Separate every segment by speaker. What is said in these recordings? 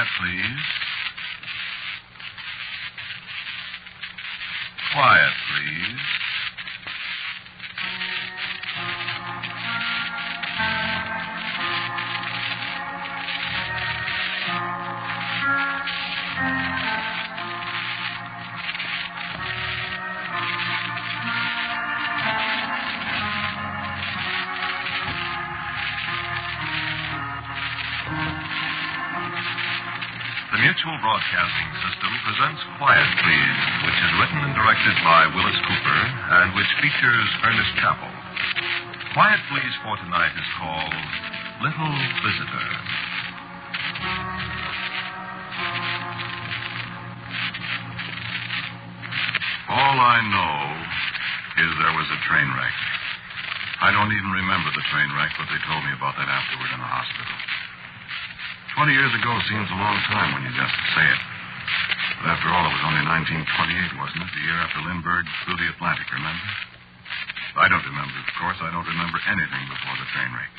Speaker 1: Quiet, please. Quiet, please. The Mutual Broadcasting System presents Quiet, Please, which is written and directed by Willis Cooper and which features Ernest Chappell. Quiet, Please for tonight is called Little Visitor. All I know is there was a train wreck. I don't even remember the train wreck, but they told me about that afterward in the hospital. 20 years ago seems a long time when you just say it. But after all, it was only 1928, wasn't it? The year after Lindbergh flew the Atlantic, remember? I don't remember, of course. I don't remember anything before the train wreck.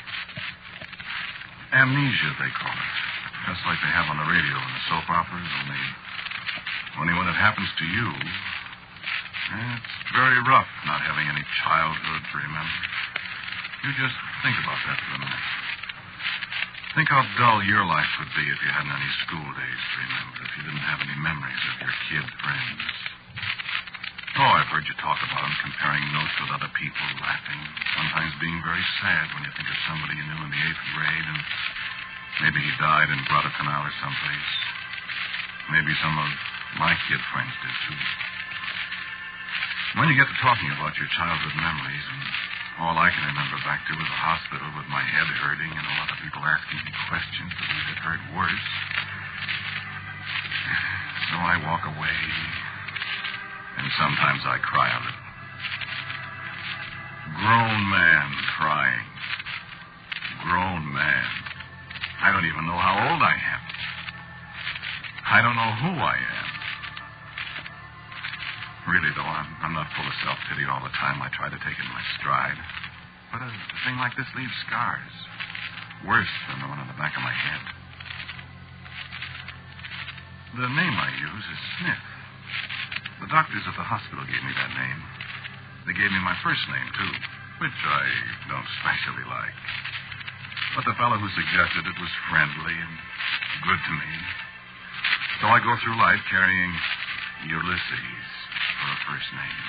Speaker 1: Amnesia, they call it. Just like they have on the radio in the soap operas, only when it happens to you, it's very rough not having any childhood to remember. You just think about that for a minute. Think how dull your life would be if you hadn't any school days to remember, if you didn't have any memories of your kid friends. Oh, I've heard you talk about them, comparing notes with other people, laughing, sometimes being very sad when you think of somebody you knew in the 8th grade, and maybe he died in Guadalcanal or someplace. Maybe some of my kid friends did, too. When you get to talking about your childhood memories, and all I can remember back to was a hospital with my head hurting and a lot of people asking me questions that made it hurt worse. So I walk away, and sometimes I cry a little. Grown man crying. Grown man. I don't even know how old I am. I don't know who I am. Really, though, I'm not full of self-pity all the time. I try to take it in my stride. But a thing like this leaves scars. Worse than the one on the back of my head. The name I use is Smith. The doctors at the hospital gave me that name. They gave me my first name, too, which I don't especially like. But the fellow who suggested it was friendly and good to me. So I go through life carrying Ulysses for a first name.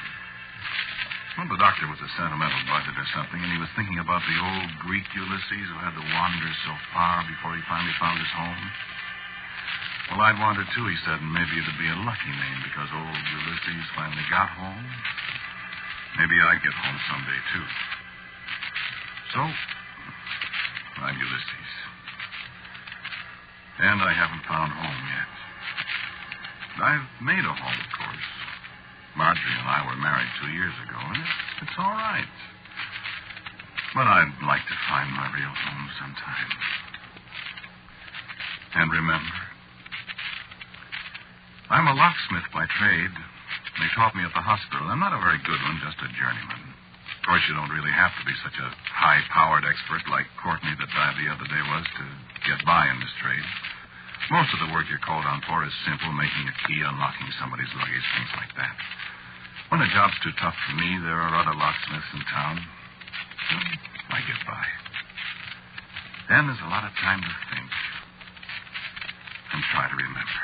Speaker 1: Well, the doctor was a sentimental buzzard or something, and he was thinking about the old Greek Ulysses who had to wander so far before he finally found his home. Well, I'd wandered too, he said, and maybe it'd be a lucky name because old Ulysses finally got home. Maybe I'd get home someday, too. So, I'm Ulysses. And I haven't found home yet. I've made a home, of course. Marjorie and I were married 2 years ago, and it's all right. But I'd like to find my real home sometime. And remember, I'm a locksmith by trade. They taught me at the hospital. I'm not a very good one, just a journeyman. Of course, you don't really have to be such a high-powered expert like Courtney that died the other day was to get by in this trade. Most of the work you're called on for is simple, making a key, unlocking somebody's luggage, things like that. When a job's too tough for me, there are other locksmiths in town. I get by. Then there's a lot of time to think and try to remember.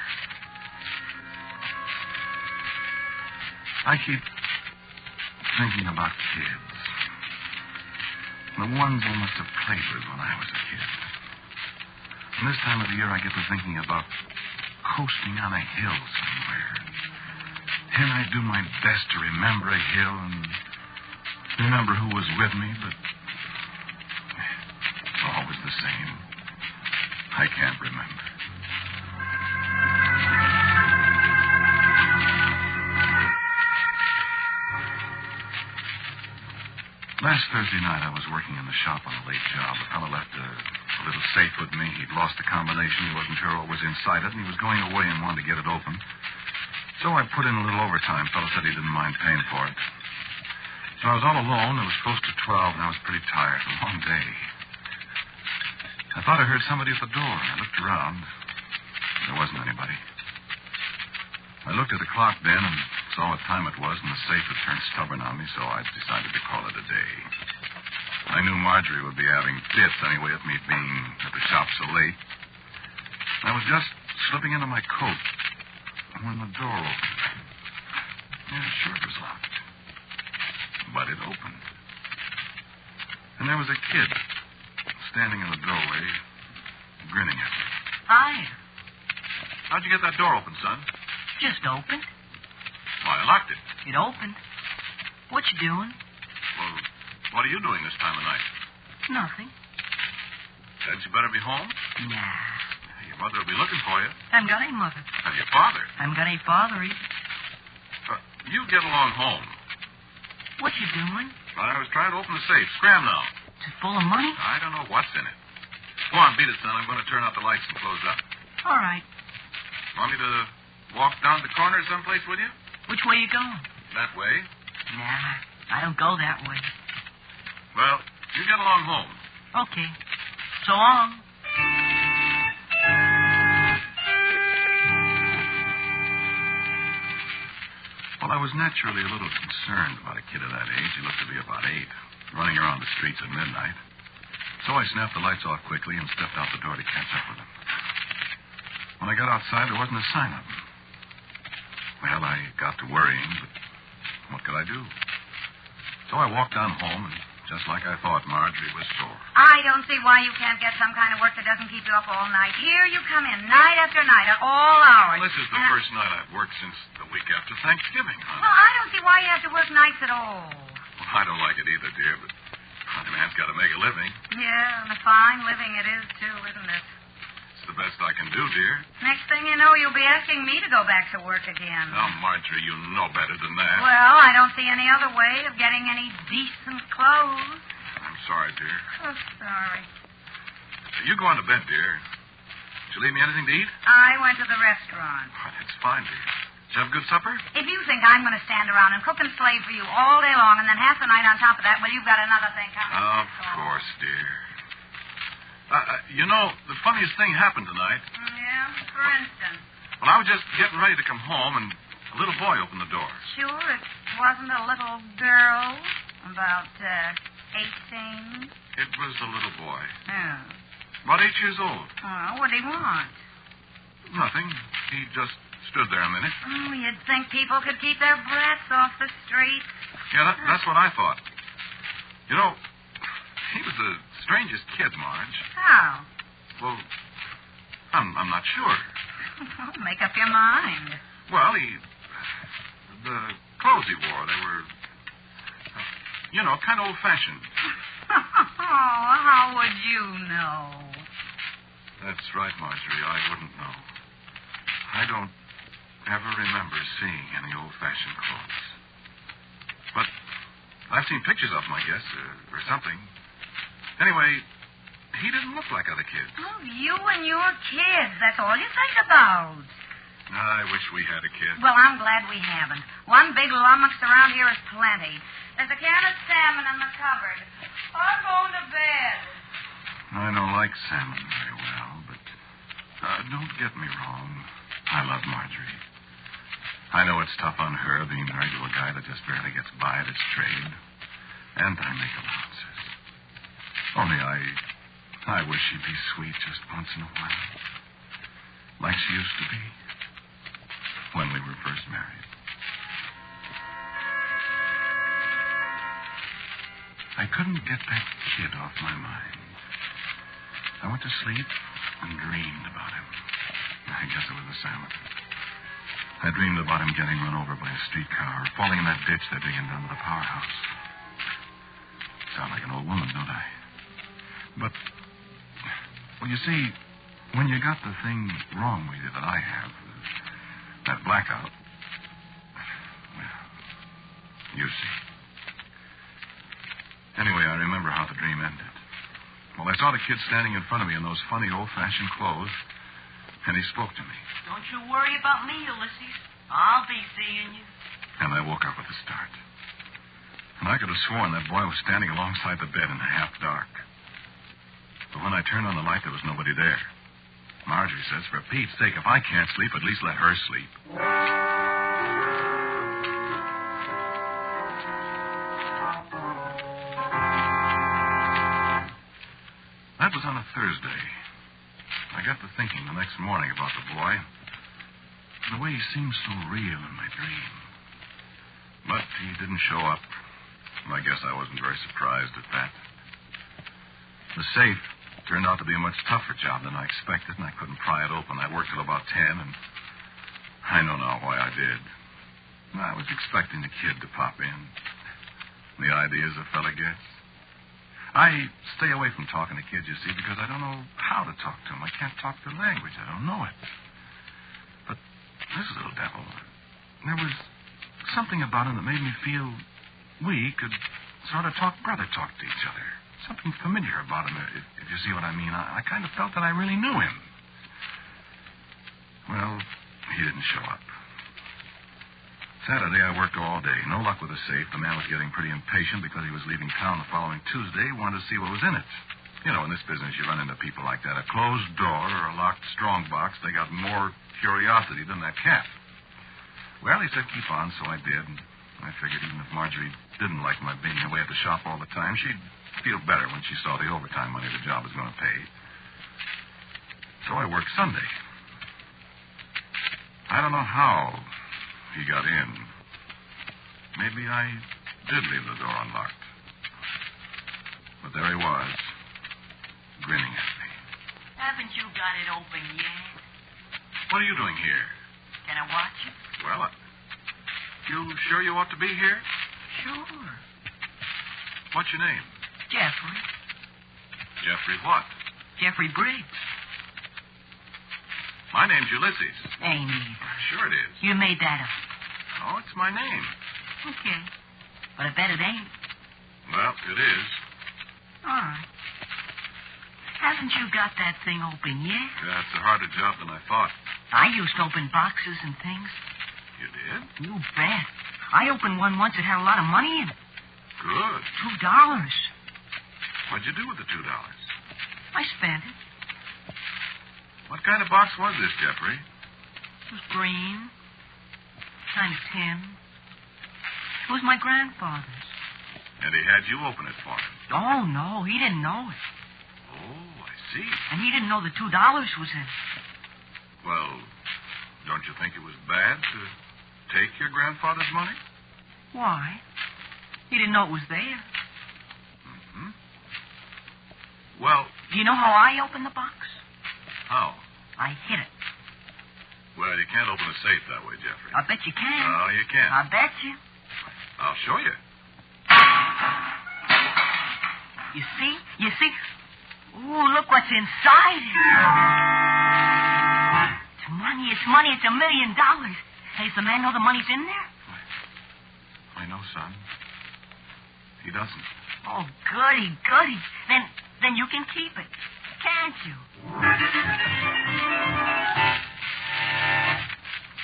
Speaker 1: I keep thinking about kids. The ones I must have played with when I was a kid. And this time of the year, I get to thinking about coasting on a hill somewhere. And I do my best to remember a hill and remember who was with me, but it's always the same. I can't remember. Last Thursday night, I was working in the shop on a late job. A fellow left a little safe with me. He'd lost the combination. He wasn't sure what was inside it, and he was going away and wanted to get it open. So I put in a little overtime. The fellow said he didn't mind paying for it. So I was all alone. It was close to 12, and I was pretty tired. A long day. I thought I heard somebody at the door. I looked around. There wasn't anybody. I looked at the clock then and saw what time it was, and the safe had turned stubborn on me, so I decided to call it a day. I knew Marjorie would be having fits anyway at me being at the shop so late. I was just slipping into my coat when the door opened. Yeah, sure it was locked. But it opened. And there was a kid standing in the doorway, grinning at me.
Speaker 2: Hi.
Speaker 1: How'd you get that door open, son?
Speaker 2: Just opened.
Speaker 1: Why, I locked it.
Speaker 2: It opened. What you doing?
Speaker 1: Well, what are you doing this time of night?
Speaker 2: Nothing.
Speaker 1: Said you better be home?
Speaker 2: Nah.
Speaker 1: Your mother will be looking for you.
Speaker 2: I haven't got any mother.
Speaker 1: And your father.
Speaker 2: I haven't got any father either.
Speaker 1: You get along home.
Speaker 2: What you doing?
Speaker 1: I was trying to open the safe. Scram now.
Speaker 2: Is it full of money?
Speaker 1: I don't know what's in it. Go on, beat it, son. I'm going to turn out the lights and close up.
Speaker 2: All right.
Speaker 1: Want me to walk down the corner someplace with you?
Speaker 2: Which way you going?
Speaker 1: That way.
Speaker 2: Nah, I don't go that way.
Speaker 1: Well, you get along home.
Speaker 2: Okay. So long.
Speaker 1: Well, I was naturally a little concerned about a kid of that age. He looked to be about 8, running around the streets at midnight. So I snapped the lights off quickly and stepped out the door to catch up with him. When I got outside, there wasn't a sign of him. Well, I got to worrying, but what could I do? So I walked on home, and just like I thought, Marjorie was sore.
Speaker 3: I don't see why you can't get some kind of work that doesn't keep you up all night. Here you come in, night after night, at all hours.
Speaker 1: Well, this is the first night I've worked since the week after Thanksgiving, honey.
Speaker 3: Well, I don't see why you have to work nights at all.
Speaker 1: Well, I don't like it either, dear, but a man's got to make a living.
Speaker 3: Yeah, and a fine living it is, too, isn't it?
Speaker 1: It's the best I can do, dear.
Speaker 3: Next thing you know, you'll be asking me to go back to work again.
Speaker 1: Now, Marjorie, you know better than that.
Speaker 3: Well, I don't see any other way of getting any decent clothes.
Speaker 1: I'm sorry, dear.
Speaker 3: Oh, sorry.
Speaker 1: You go on to bed, dear. Did you leave me anything to eat?
Speaker 3: I went to the restaurant.
Speaker 1: Oh, that's fine, dear. Did you have a good supper?
Speaker 3: If you think I'm going to stand around and cook and slave for you all day long and then half the night on top of that, well, you've got another thing coming.
Speaker 1: Of course, dear. You know, the funniest thing happened tonight.
Speaker 3: Yeah? For instance?
Speaker 1: Well, I was just getting ready to come home, and a little boy opened the door.
Speaker 3: Sure, it wasn't a little girl about 18?
Speaker 1: It was a little boy.
Speaker 3: Oh.
Speaker 1: About 8 years old.
Speaker 3: Oh, what did he want?
Speaker 1: Nothing. He just stood there a minute.
Speaker 3: Oh, you'd think people could keep their breaths off the street.
Speaker 1: Yeah, that's what I thought. You know, he was the strangest kid, Marge.
Speaker 3: How?
Speaker 1: Well, I'm not sure.
Speaker 3: Well, make up your mind.
Speaker 1: Well, the clothes he wore, they were, kind of old-fashioned.
Speaker 3: Oh, how would you know?
Speaker 1: That's right, Marjorie. I wouldn't know. I don't ever remember seeing any old-fashioned clothes. But I've seen pictures of them, I guess, or something. Anyway, he didn't look like other kids.
Speaker 3: Oh, you and your kids. That's all you think about.
Speaker 1: I wish we had a kid.
Speaker 3: Well, I'm glad we haven't. One big lummox around here is plenty. There's a can of salmon in the cupboard. I'm going to bed.
Speaker 1: I don't like salmon very well, but don't get me wrong. I love Marjorie. I know it's tough on her being married to a guy that just barely gets by at his trade. And I make allowances. Only I wish she'd be sweet just once in a while. Like she used to be when we were first married. I couldn't get that kid off my mind. I went to sleep and dreamed about him. I guess it was the salmon. I dreamed about him getting run over by a streetcar or falling in that ditch they're digging down to the powerhouse. Sound like an old woman, don't I? But, well, you see, when you got the thing wrong with you that I have, that blackout, well, you see. Anyway, I remember how the dream ended. Well, I saw the kid standing in front of me in those funny old-fashioned clothes, and he spoke to me.
Speaker 2: Don't you worry about me, Ulysses. I'll be seeing you.
Speaker 1: And I woke up with a start. And I could have sworn that boy was standing alongside the bed in the half dark. But when I turned on the light, there was nobody there. Marjorie says, for Pete's sake, if I can't sleep, at least let her sleep. That was on a Thursday. I got to thinking the next morning about the boy. The way he seemed so real in my dream. But he didn't show up. I guess I wasn't very surprised at that. The safe turned out to be a much tougher job than I expected, and I couldn't pry it open. I worked till about 10, and I know now why I did. I was expecting the kid to pop in. The ideas a fella gets. I stay away from talking to kids, you see, because I don't know how to talk to them. I can't talk their language. I don't know it. But this little devil, there was something about him that made me feel we could sort of brother talk to each other. Something familiar about him, if you see what I mean. I kind of felt that I really knew him. Well, he didn't show up. Saturday, I worked all day. No luck with the safe. The man was getting pretty impatient because he was leaving town the following Tuesday. He wanted to see what was in it. You know, in this business, you run into people like that. A closed door or a locked strong box, they got more curiosity than that cat. Well, he said keep on, so I did. And I figured even if Marjorie didn't like my being away at the shop all the time, she'd feel better when she saw the overtime money the job was going to pay. So I worked Sunday. I don't know how he got in. Maybe I did leave the door unlocked. But there he was, grinning at me.
Speaker 2: Haven't you got it open yet?
Speaker 1: What are you doing here?
Speaker 2: Can I watch you?
Speaker 1: Well, you sure you ought to be here?
Speaker 2: Sure.
Speaker 1: What's your name?
Speaker 2: Jeffrey.
Speaker 1: Jeffrey what?
Speaker 2: Jeffrey Briggs.
Speaker 1: My name's Ulysses.
Speaker 2: Ain't either.
Speaker 1: Sure it is.
Speaker 2: You made that up.
Speaker 1: Oh, it's my name.
Speaker 2: Okay. But I bet it ain't.
Speaker 1: Well, it is.
Speaker 2: All right. Haven't you got that thing open yet?
Speaker 1: Yeah, it's a harder job than I thought.
Speaker 2: I used to open boxes and things.
Speaker 1: You did?
Speaker 2: You bet. I opened one once that had a lot of money in it.
Speaker 1: Good.
Speaker 2: $2.
Speaker 1: What'd you do with the $2?
Speaker 2: I spent it.
Speaker 1: What kind of box was this, Jeffrey?
Speaker 2: It was green. Kind of tin. It was my grandfather's.
Speaker 1: And he had you open it for him?
Speaker 2: Oh, no. He didn't know it.
Speaker 1: Oh, I see.
Speaker 2: And he didn't know the $2 was in it.
Speaker 1: Well, don't you think it was bad to take your grandfather's money?
Speaker 2: Why? He didn't know it was there.
Speaker 1: Mm-hmm. Well...
Speaker 2: Do you know how I opened the box?
Speaker 1: How?
Speaker 2: I hit it.
Speaker 1: Well, you can't open a safe that way, Jeffrey.
Speaker 2: I bet you can.
Speaker 1: Oh, you can.
Speaker 2: I bet you.
Speaker 1: I'll show you.
Speaker 2: You see? You see? Ooh, look what's inside. It's money. It's money. It's $1 million. Hey, does the man know the money's in there?
Speaker 1: I know, son. He doesn't.
Speaker 2: Oh, goody, goody. Then you can keep it, can't you?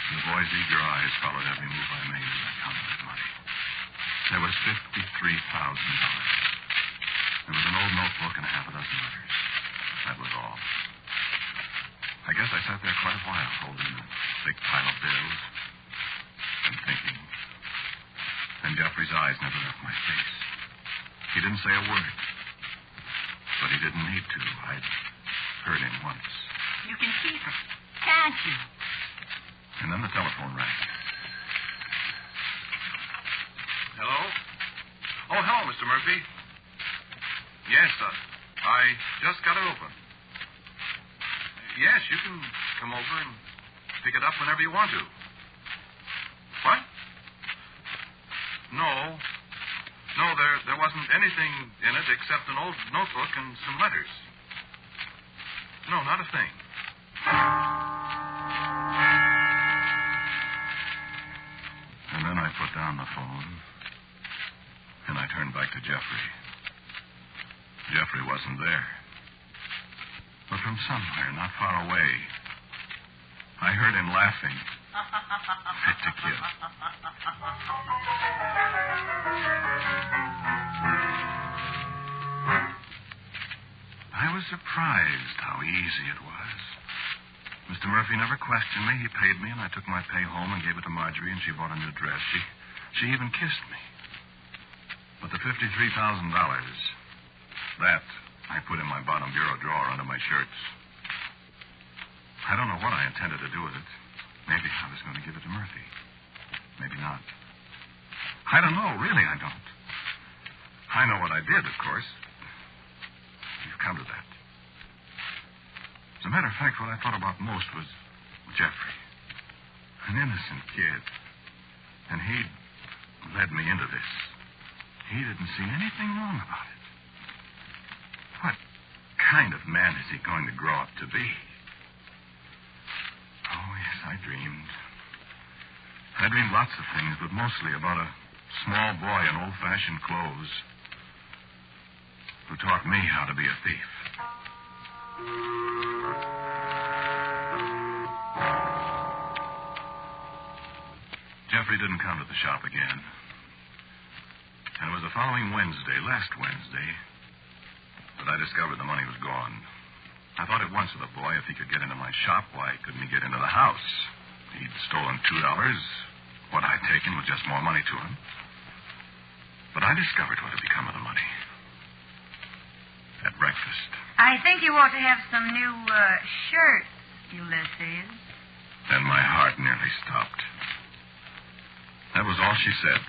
Speaker 1: The boy's eager eyes followed every move I made as I counted that money. There was $53,000. There was an old notebook and a half a dozen letters. That was all. I guess I sat there quite a while, holding the big pile of bills and thinking. And Jeffrey's eyes never left my face. He didn't say a word. But he didn't need to. I'd heard him once.
Speaker 2: You can keep it, can't you?
Speaker 1: And then the telephone rang. Hello? Oh, hello, Mr. Murphy. Yes, I just got it open. Yes, you can come over and pick it up whenever you want to. What? No, there wasn't anything in it except an old notebook and some letters. No, not a thing. And then I put down the phone, and I turned back to Jeffrey. Jeffrey wasn't there. But from somewhere, not far away, I heard him laughing. Fit to kill. I was surprised how easy it was. Mr. Murphy never questioned me. He paid me, and I took my pay home and gave it to Marjorie, and she bought a new dress. She even kissed me. But the $53,000, that I put in my bottom bureau drawer under my shirts. I don't know what I intended to do with it. Maybe I was going to give it to Murphy. Maybe not. I don't know. Really, I don't. I know what I did, of course. You've come to that. As a matter of fact, what I thought about most was Jeffrey. An innocent kid. And he'd led me into this. He didn't see anything wrong about it. What kind of man is he going to grow up to be? Oh, yes, I dreamed. I dreamed lots of things, but mostly about a small boy in old-fashioned clothes who taught me how to be a thief. Jeffrey didn't come to the shop again. And it was the following Wednesday, last Wednesday, that I discovered the money was gone. I thought at once of the boy. If he could get into my shop, why couldn't he get into the house? He'd stolen $2. What I'd taken was just more money to him. But I discovered what had become of the money. At breakfast.
Speaker 3: I think you ought to have some new shirts, Ulysses.
Speaker 1: And my heart nearly stopped. That was all she said.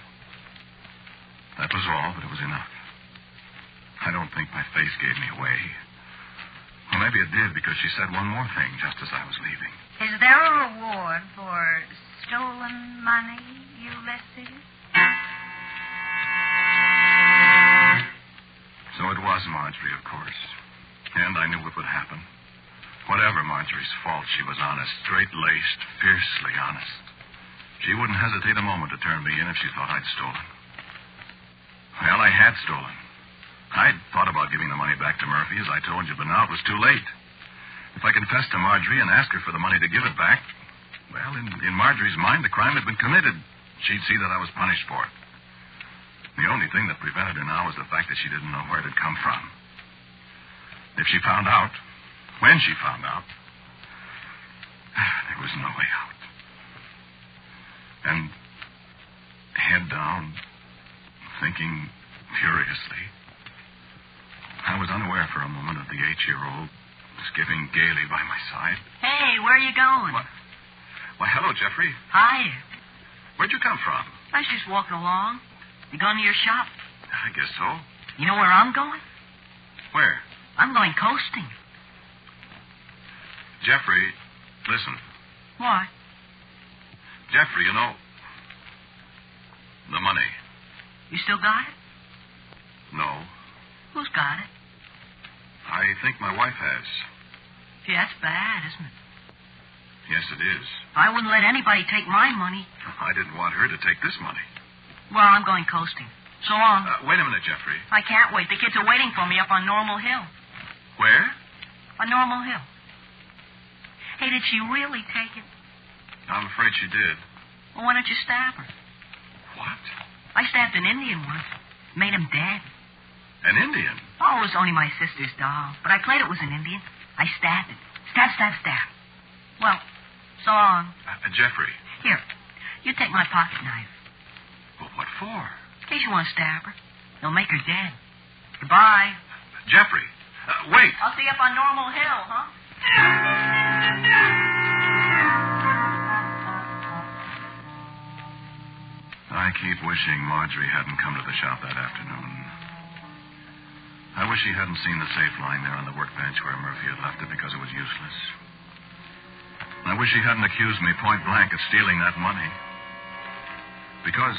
Speaker 1: That was all, but it was enough. I don't think my face gave me away. Well, maybe it did, because she said one more thing just as I was leaving.
Speaker 3: Is there a reward for stolen money, Ulysses?
Speaker 1: So it was Marjorie, of course. And I knew what would happen. Whatever Marjorie's fault, she was honest, straight-laced, fiercely honest. She wouldn't hesitate a moment to turn me in if she thought I'd stolen. Well, I had stolen. I'd thought about giving the money back to Murphy, as I told you, but now it was too late. If I confessed to Marjorie and asked her for the money to give it back, well, in Marjorie's mind, the crime had been committed. She'd see that I was punished for it. The only thing that prevented her now was the fact that she didn't know where it had come from. If she found out, when she found out, there was no way out. And head down, thinking furiously, I was unaware for a moment of the 8-year-old skipping gaily by my side.
Speaker 2: Hey, where are you going?
Speaker 1: What? Why, hello, Jeffrey.
Speaker 2: Hi.
Speaker 1: Where'd you come from?
Speaker 2: I was just walking along. You going to your shop?
Speaker 1: I guess so.
Speaker 2: You know where I'm going?
Speaker 1: Where?
Speaker 2: I'm going coasting.
Speaker 1: Jeffrey, listen.
Speaker 2: What?
Speaker 1: Jeffrey, you know, the money.
Speaker 2: You still got it?
Speaker 1: No.
Speaker 2: Who's got it?
Speaker 1: I think my wife has.
Speaker 2: Gee, that's bad, isn't it?
Speaker 1: Yes, it is.
Speaker 2: I wouldn't let anybody take my money.
Speaker 1: I didn't want her to take this money.
Speaker 2: Well, I'm going coasting. So long.
Speaker 1: Wait a minute, Jeffrey.
Speaker 2: I can't wait. The kids are waiting for me up on Normal Hill.
Speaker 1: Where?
Speaker 2: On Normal Hill. Hey, did she really take it?
Speaker 1: I'm afraid she did.
Speaker 2: Well, why don't you stab her?
Speaker 1: What?
Speaker 2: I stabbed an Indian once. Made him dead.
Speaker 1: An Indian?
Speaker 2: Oh, it was only my sister's doll. But I played it was an Indian. I stabbed it. Stab, stab, stab. Well, so long.
Speaker 1: Jeffrey.
Speaker 2: Here, you take my pocket knife.
Speaker 1: Well, what for?
Speaker 2: In case you want to stab her. They'll make her dead. Goodbye.
Speaker 1: Jeffrey, wait.
Speaker 2: I'll see you up on Normal Hill, huh?
Speaker 1: I keep wishing Marjorie hadn't come to the shop that afternoon. I wish she hadn't seen the safe lying there on the workbench where Murphy had left it because it was useless. I wish she hadn't accused me point blank of stealing that money. Because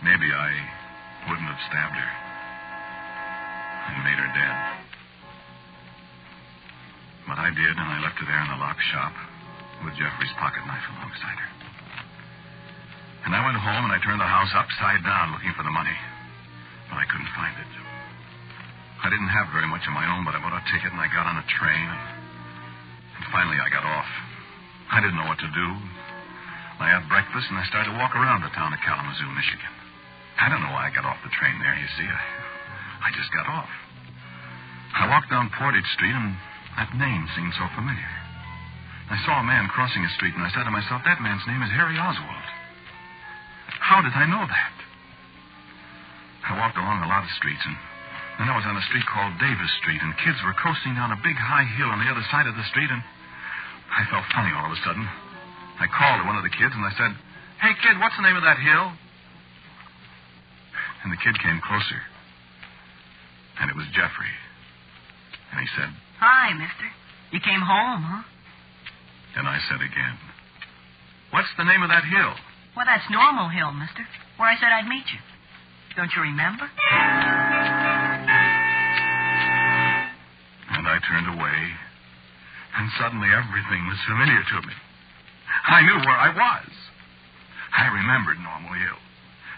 Speaker 1: maybe I wouldn't have stabbed her and made her dead. But I did, and I left her there in the locked shop with Jeffrey's pocket knife alongside her. And I went home and I turned the house upside down looking for the money. But I couldn't find it. I didn't have very much of my own, but I bought a ticket and I got on a train. And finally I got off. I didn't know what to do. I had breakfast and I started to walk around the town of Kalamazoo, Michigan. I don't know why I got off the train there, you see. I just got off. I walked down Portage Street and that name seemed so familiar. I saw a man crossing a street, and I said to myself, that man's name is Harry Oswald. How did I know that? I walked along a lot of streets, and then I was on a street called Davis Street, and kids were coasting down a big high hill on the other side of the street, and I felt funny all of a sudden. I called to one of the kids, and I said, "Hey, kid, what's the name of that hill?" And the kid came closer, and it was Jeffrey. And he said,
Speaker 2: "Hi, mister. You came home, huh?"
Speaker 1: And I said again, "What's the name of that hill?"
Speaker 2: Well, that's Normal Hill, mister, where I said I'd meet you. Don't you remember?
Speaker 1: And I turned away, and suddenly everything was familiar to me. I knew where I was. I remembered Normal Hill,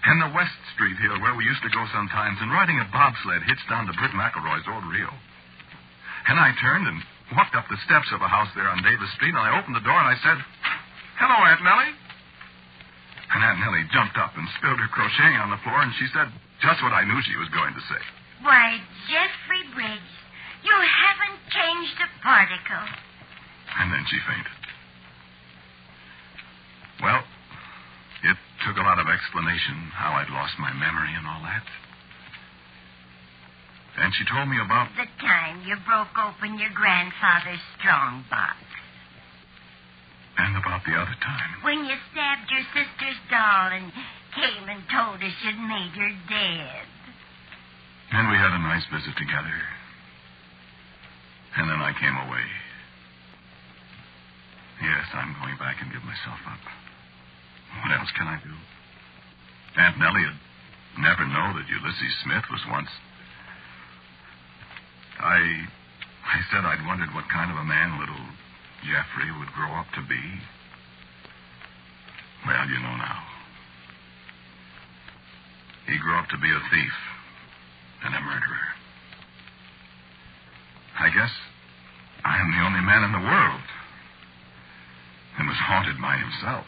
Speaker 1: and the West Street Hill where we used to go sometimes, and riding a bobsled hitched down to Britt McElroy's old reel. And I turned and walked up the steps of a house there on Davis Street, and I opened the door and I said, "Hello, Aunt Nellie." And Aunt Nellie jumped up and spilled her crocheting on the floor, and she said just what I knew she was going to say.
Speaker 4: Why, Jeffrey Briggs, you haven't changed a particle.
Speaker 1: And then she fainted. Well, it took a lot of explanation how I'd lost my memory and all that. And she told me about
Speaker 4: The time you broke open your grandfather's strong box.
Speaker 1: and about the other time.
Speaker 4: When you stabbed your sister's doll and came and told us you'd made her dead.
Speaker 1: And we had a nice visit together. And then I came away. Yes, I'm going back and give myself up. What else can I do? Aunt Nellie would never know that Ulysses Smith was once... I said I'd wondered what kind of a man little Jeffrey would grow up to be. Well, you know now. He grew up to be a thief and a murderer. I guess I am the only man in the world and was haunted by himself.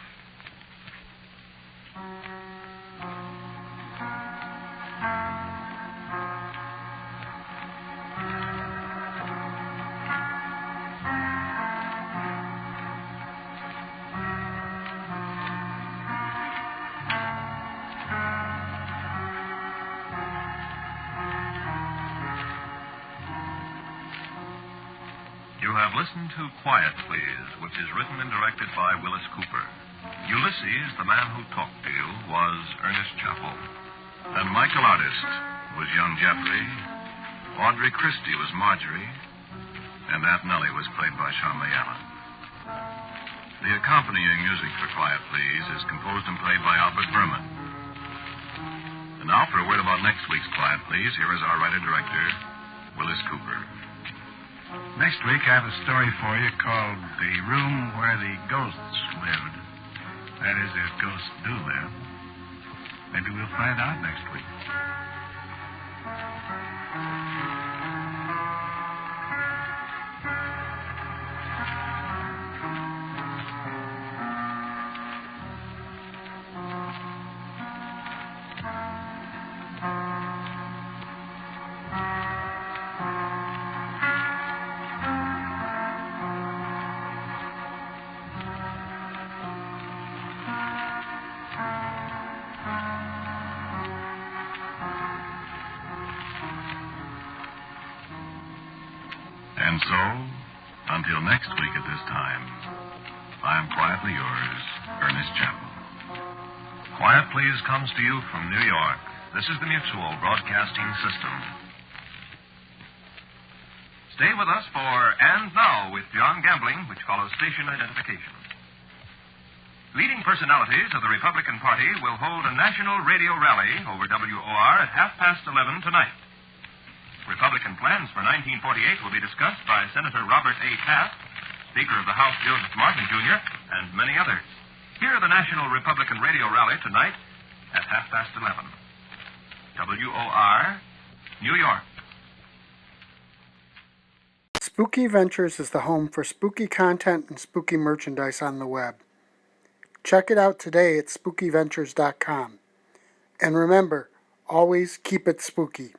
Speaker 5: You have listened to Quiet Please, which is written and directed by Willis Cooper. Ulysses, the man who talked to you, was Ernest Chappell.
Speaker 1: And Michael Artist was young Jeffrey. Audrey Christie was Marjorie. And Aunt Nellie was played by Sharma Allen. The accompanying music for Quiet Please is composed and played by Albert Berman. And now for a word about next week's Quiet Please, here is our writer-director, Willis Cooper.
Speaker 6: Next week, I have a story for you called The Room Where the Ghosts Lived. That is, if ghosts do live. Maybe we'll find out next week.
Speaker 1: And so, until next week at this time, I am quietly yours, Ernest Chappell.
Speaker 5: Quiet Please comes to you from New York. This is the Mutual Broadcasting System. Stay with us for And Now with John Gambling, which follows station identification. Leading personalities of the Republican Party will hold a national radio rally over WOR at 11:30 tonight. Republican plans for 1948 will be discussed by Senator Robert A. Taft, Speaker of the House Joseph Martin, Jr., and many others. Hear the National Republican Radio Rally tonight at 11:30. WOR, New York.
Speaker 7: Spooky Ventures is the home for spooky content and spooky merchandise on the web. Check it out today at spookyventures.com. And remember, always keep it spooky.